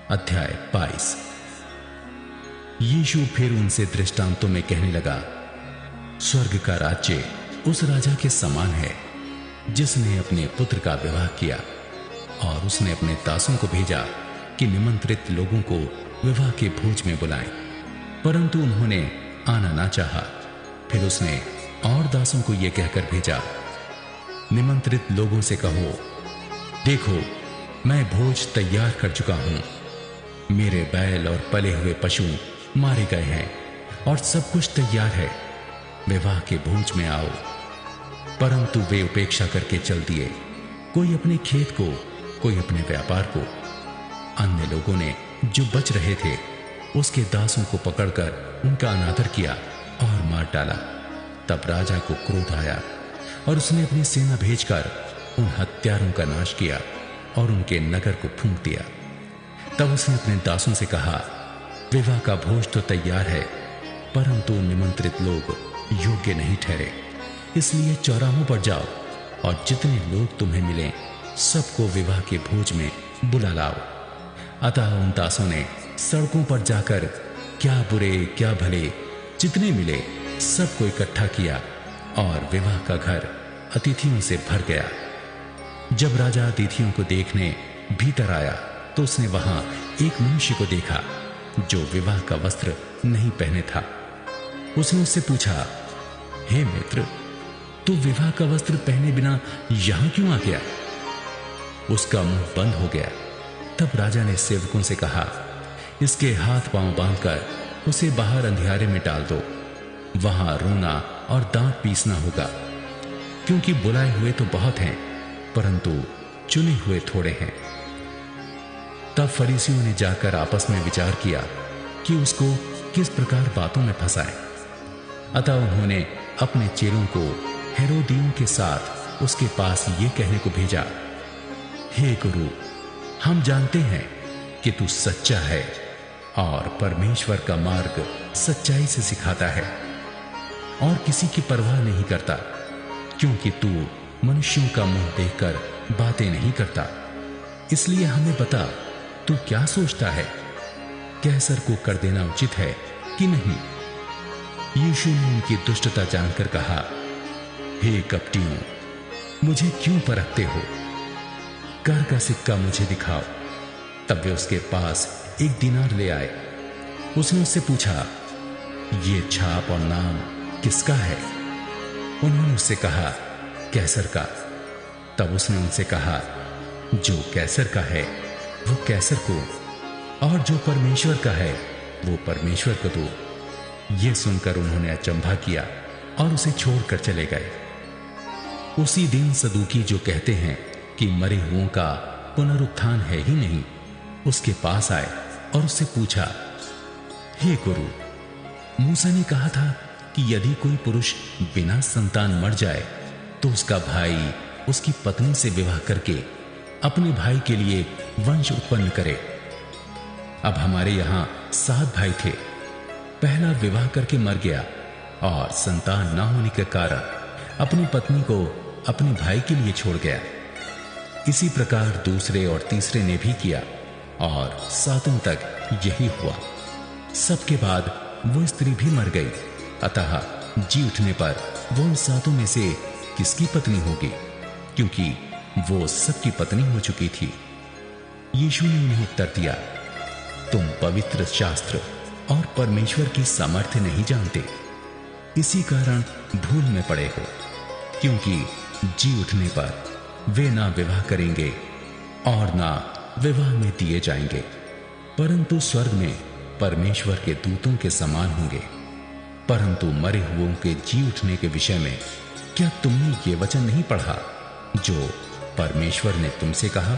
अध्याय 22। यीशु फिर उनसे दृष्टांतों में कहने लगा, स्वर्ग का राज्य उस राजा के समान है जिसने अपने पुत्र का विवाह किया, और उसने अपने दासों को भेजा कि निमंत्रित लोगों को विवाह के भोज में बुलाएं, परंतु उन्होंने आना ना चाहा। फिर उसने और दासों को यह कहकर भेजा, निमंत्रित लोगों से कहो, देखो मैं भोज तैयार कर चुका हूं, मेरे बैल और पले हुए पशु मारे गए हैं और सब कुछ तैयार है, विवाह के भोज में आओ। परंतु वे उपेक्षा करके चल दिए, कोई अपने खेत को, कोई अपने व्यापार को। अन्य लोगों ने जो बच रहे थे उसके दासों को पकड़कर उनका अनादर किया और मार डाला। तब राजा को क्रोध आया और उसने अपनी सेना भेजकर उन हत्यारों का नाश किया और उनके नगर को फूंक दिया। तब उसने अपने दासों से कहा, विवाह का भोज तो तैयार है, परंतु निमंत्रित लोग योग्य नहीं ठहरे, इसलिए चौराहों पर जाओ और जितने लोग तुम्हें मिलें सबको विवाह के भोज में बुला लाओ। अतः उन दासों ने सड़कों पर जाकर क्या बुरे क्या भले जितने मिले सबको इकट्ठा किया और विवाह का घर अतिथियों से भर गया। जब राजा अतिथियों को देखने भीतर आया तो उसने वहां एक मनुष्य को देखा जो विवाह का वस्त्र नहीं पहने था। उसने उससे पूछा, हे मित्र, तू विवाह का वस्त्र पहने बिना यहां क्यों आ गया? उसका मुंह बंद हो गया। तब राजा ने सेवकों से कहा, इसके हाथ पांव बांधकर उसे बाहर अंधियारे में डाल दो, वहां रोना और दांत पीसना होगा, क्योंकि बुलाए हुए तो बहुत हैं परंतु चुने हुए थोड़े हैं। तब फरीसियों ने जाकर आपस में विचार किया कि उसको किस प्रकार बातों में फंसाएं। अतः उन्होंने अपने चेलों को हेरोदियों के साथ उसके पास ये कहने को भेजा, हे गुरु, हम जानते हैं कि तू सच्चा है और परमेश्वर का मार्ग सच्चाई से सिखाता है और किसी की परवाह नहीं करता, क्योंकि तू मनुष्यों का मुंह देखकर बातें नहीं करता। इसलिए हमें बता, तू क्या सोचता है, कैसर को कर देना उचित है कि नहीं? यीशु ने उनकी दुष्टता जानकर कहा, हे कपटियों, मुझे क्यों परखते हो? कर का सिक्का मुझे दिखाओ। तब वे उसके पास एक दिनार ले आए। उसने उससे पूछा, ये छाप और नाम किसका है? उन्होंने उससे कहा, कैसर का। तब उसने उनसे कहा, जो कैसर का है वो कैसर को, और जो परमेश्वर का है वो परमेश्वर को दो। यह सुनकर उन्होंने अचंभा किया और उसे छोड़कर चले गए। उसी दिन सदूकी, जो कहते हैं कि मरे हुओं का पुनरुत्थान है ही नहीं, उसके पास आए और उससे पूछा, हे गुरु, मूसा ने कहा था कि यदि कोई पुरुष बिना संतान मर जाए तो उसका भाई उसकी पत्नी से विवाह करके अपने भाई के लिए वंश उत्पन्न करे। अब हमारे यहां 7 भाई थे। पहला विवाह करके मर गया और संतान न होने के कारण अपनी पत्नी को अपने भाई के लिए छोड़ गया। इसी प्रकार दूसरे और तीसरे ने भी किया और 7 तक यही हुआ। सबके बाद वो स्त्री भी मर गई। अतः जी उठने पर वो उन 7 में से किसकी पत्नी होगी, क्योंकि वो सबकी पत्नी हो चुकी थी। यीशु ने उन्हें उत्तर दिया, तुम पवित्र शास्त्र और परमेश्वर की सामर्थ्य नहीं जानते, इसी कारण भूल में पड़े हो, क्योंकि जी उठने पर वे ना विवाह करेंगे और ना विवाह में दिए जाएंगे, परंतु स्वर्ग में परमेश्वर के दूतों के समान होंगे। परंतु मरे हुओं के जी उठने के विषय में क्या तुमने ये वचन नहीं पढ़ा जो परमेश्वर ने तुमसे कहा,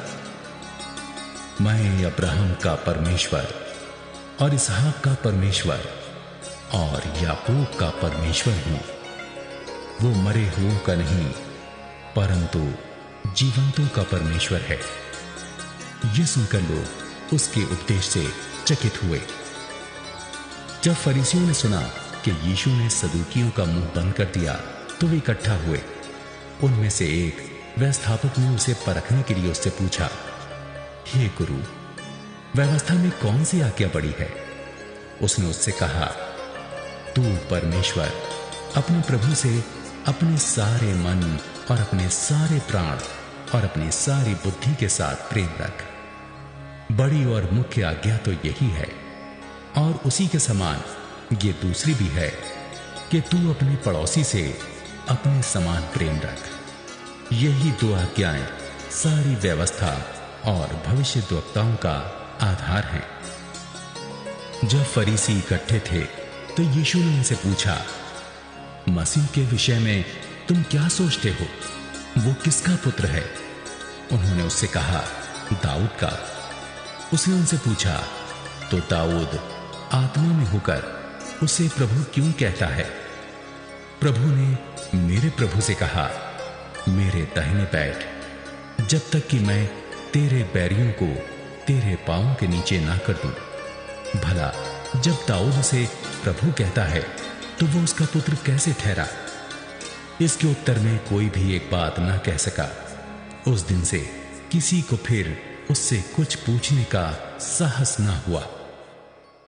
मैं अब्राहम का परमेश्वर और इसहाक का परमेश्वर और याकूब का परमेश्वर हूं। वो मरे हुओं का नहीं परंतु जीवंतों का परमेश्वर है। ये सुनकर लोग उसके उपदेश से चकित हुए। जब फरीसियों ने सुना कि यीशु ने सदूकियों का मुंह बंद कर दिया तो वे इकट्ठा हुए। उनमें से एक व्यवस्थापक ने उसे परखने के लिए उससे पूछा, हे गुरु, व्यवस्था में कौन सी आज्ञा बड़ी है? उसने उससे कहा, तू परमेश्वर अपने प्रभु से अपने सारे मन और अपने सारे प्राण और अपनी सारी बुद्धि के साथ प्रेम रख। बड़ी और मुख्य आज्ञा तो यही है, और उसी के समान ये दूसरी भी है कि तू अपने पड़ोसी से अपने समान प्रेम रख। यही दो आज्ञाएं सारी व्यवस्था और भविष्यद्वक्ताओं का आधार हैं। जब फरीसी इकट्ठे थे तो यीशु ने उनसे पूछा, मसीह के विषय में तुम क्या सोचते हो? वो किसका पुत्र है? उन्होंने उससे कहा, दाऊद का। उसने उनसे पूछा, तो दाऊद आत्मा में होकर उसे प्रभु क्यों कहता है? प्रभु ने मेरे प्रभु से कहा, मेरे दाहिने बैठ, जब तक कि मैं तेरे बैरियों को तेरे पांवों के नीचे ना कर दूं। भला जब दाऊद उसे प्रभु कहता है तो वो उसका पुत्र कैसे ठहरा? इसके उत्तर में कोई भी एक बात ना कह सका। उस दिन से किसी को फिर उससे कुछ पूछने का साहस ना हुआ।